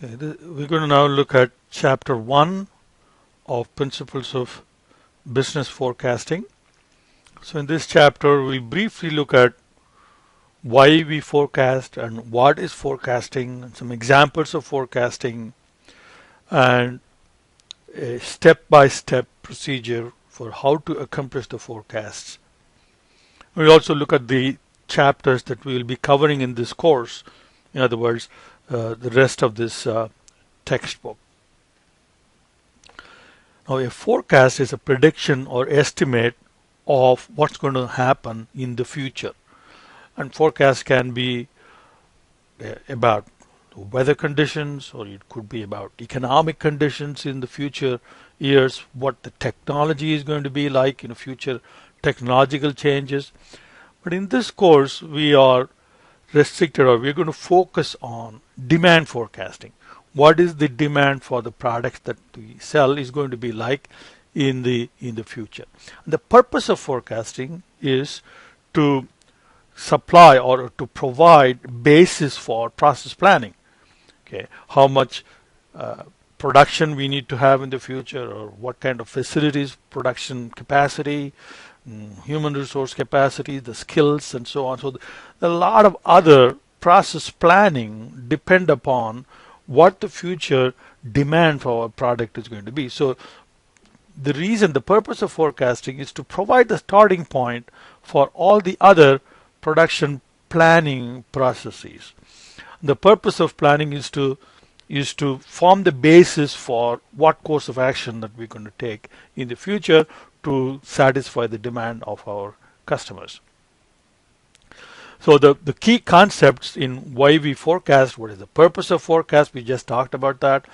We're going to now look at Chapter 1 of Principles of Business Forecasting. So in this chapter, we'll briefly look at why we forecast and what is forecasting, and some examples of forecasting, and a step-by-step procedure for how to accomplish the forecasts. We'll also look at the chapters that we will be covering in this course, in other words, the rest of this textbook. Now, a forecast is a prediction or estimate of what's going to happen in the future. And forecast can be about weather conditions, or it could be about economic conditions in the future years, what the technology is going to be like in future technological changes. But in this course, we are restricted, or we're going to focus on demand forecasting. What is the demand for the products that we sell is going to be like in the future. And the purpose of forecasting is to supply or to provide basis for process planning. Okay, how much production we need to have in the future, or what kind of facilities, production capacity, human resource capacity, the skills, and so on. So a lot of other process planning depend upon what the future demand for our product is going to be. So the purpose of forecasting is to provide the starting point for all the other production planning processes. The purpose of planning is to form the basis for what course of action that we're going to take in the future to satisfy the demand of our customers. So the key concepts in why we forecast: what is the purpose of forecast? We just talked about that.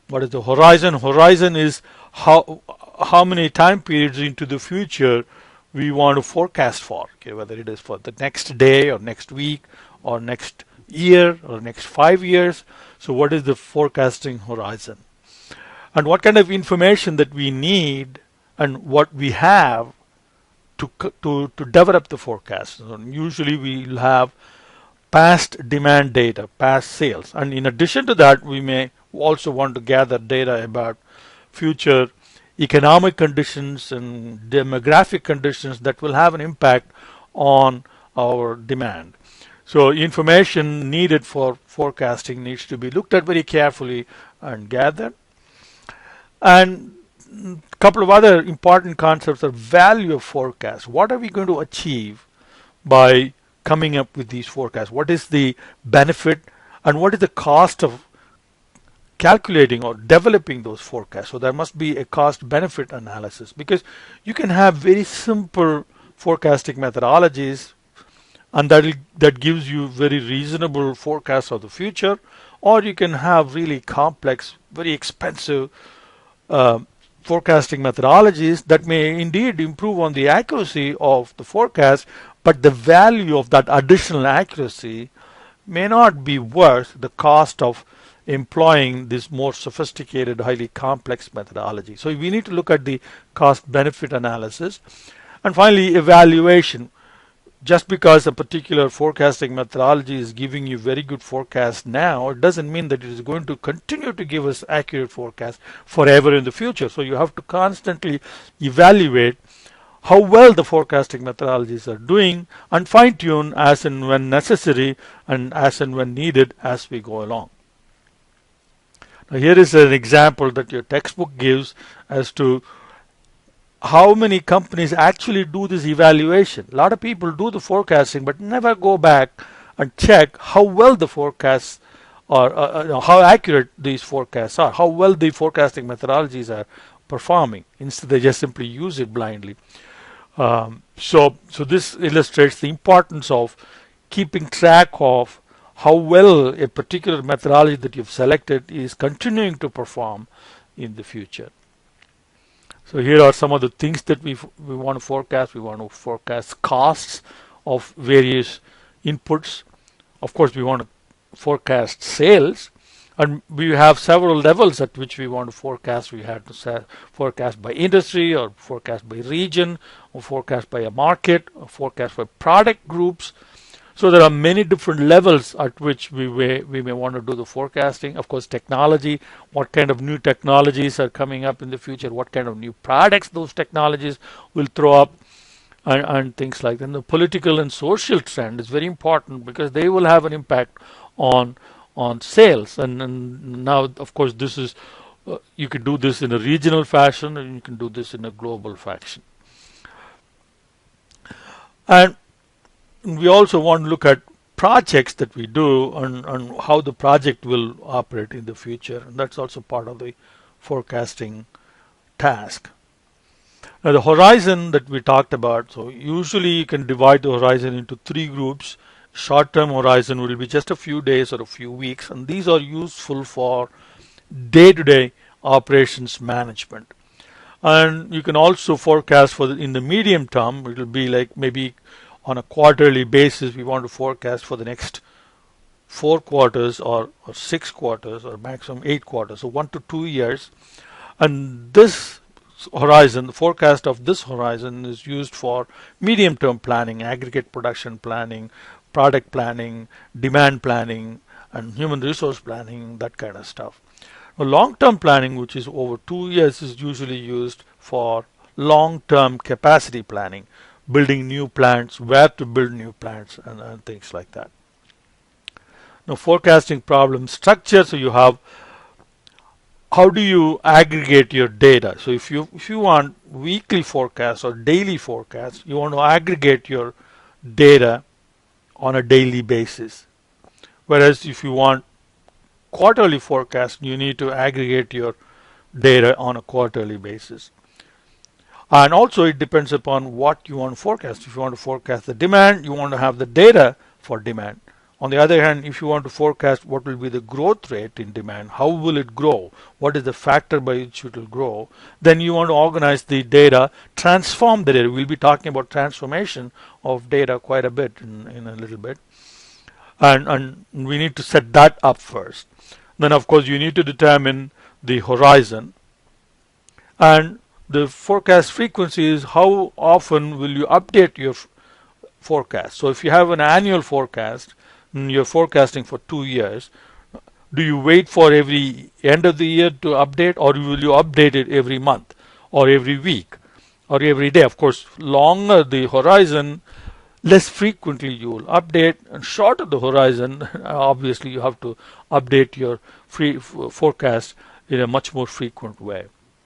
What is the horizon? Horizon is how many time periods into the future we want to forecast for, okay, whether it is for the next day or next week or next year or next 5 years. So what is the forecasting horizon? And what kind of information that we need and what we have to develop the forecast. So usually we'll have past demand data, past sales. And in addition to that, we may also want to gather data about future economic conditions and demographic conditions that will have an impact on our demand. So information needed for forecasting needs to be looked at very carefully and gathered. And a couple of other important concepts are value of forecast. What are we going to achieve by coming up with these forecasts? What is the benefit and what is the cost of calculating or developing those forecasts? So there must be a cost benefit analysis, because you can have very simple forecasting methodologies and that gives you very reasonable forecasts of the future, or you can have really complex, very expensive forecasting methodologies that may indeed improve on the accuracy of the forecast, but the value of that additional accuracy may not be worth the cost of employing this more sophisticated, highly complex methodology. So we need to look at the cost-benefit analysis. And finally, evaluation. Just because a particular forecasting methodology is giving you very good forecast now, it doesn't mean that it is going to continue to give us accurate forecast forever in the future. So you have to constantly evaluate how well the forecasting methodologies are doing and fine-tune as and when necessary and as and when needed as we go along. Now here is an example that your textbook gives as to how many companies actually do this evaluation. A lot of people do the forecasting but never go back and check how well the forecasts are, how accurate these forecasts are, how well the forecasting methodologies are performing. Instead, they just simply use it blindly. So this illustrates the importance of keeping track of how well a particular methodology that you've selected is continuing to perform in the future. So here are some of the things that we want to forecast. We want to forecast costs of various inputs. Of course, we want to forecast sales. And we have several levels at which we want to forecast. We have to forecast by industry, or forecast by region, or forecast by a market, or forecast by product groups. So there are many different levels at which we may want to do the forecasting. Of course, technology, what kind of new technologies are coming up in the future, what kind of new products those technologies will throw up, and things like that. And the political and social trend is very important because they will have an impact on sales. And now, of course, this is you can do this in a regional fashion and you can do this in a global fashion. And we also want to look at projects that we do and how the project will operate in the future. And that's also part of the forecasting task. Now, the horizon that we talked about, so usually you can divide the horizon into three groups. Short-term horizon will be just a few days or a few weeks, and these are useful for day-to-day operations management. And you can also forecast for in the medium term. It will be like maybe on a quarterly basis. We want to forecast for the next 4 quarters or 6 quarters or maximum 8 quarters, so 1 to 2 years. And this horizon, the forecast of this horizon, is used for medium term planning, aggregate production planning, product planning, demand planning, and human resource planning, that kind of stuff. Long-term planning, which is over 2 years, is usually used for long-term capacity planning, building new plants, where to build new plants, and things like that. Now, forecasting problem structure. So you have, how do you aggregate your data? So if you want weekly forecast or daily forecast, you want to aggregate your data on a daily basis. Whereas if you want quarterly forecast, you need to aggregate your data on a quarterly basis. And also it depends upon what you want to forecast. If you want to forecast the demand, you want to have the data for demand. On the other hand, if you want to forecast what will be the growth rate in demand, how will it grow, what is the factor by which it will grow, then you want to organize the data, transform the data. We'll be talking about transformation of data quite a bit in a little bit. And we need to set that up first. Then, of course, you need to determine the horizon. And the forecast frequency is how often will you update your forecast. So if you have an annual forecast, and you're forecasting for 2 years, do you wait for every end of the year to update, or will you update it every month or every week or every day? Of course, longer the horizon, less frequently you will update, and shorter the horizon, obviously you have to update your forecast in a much more frequent way.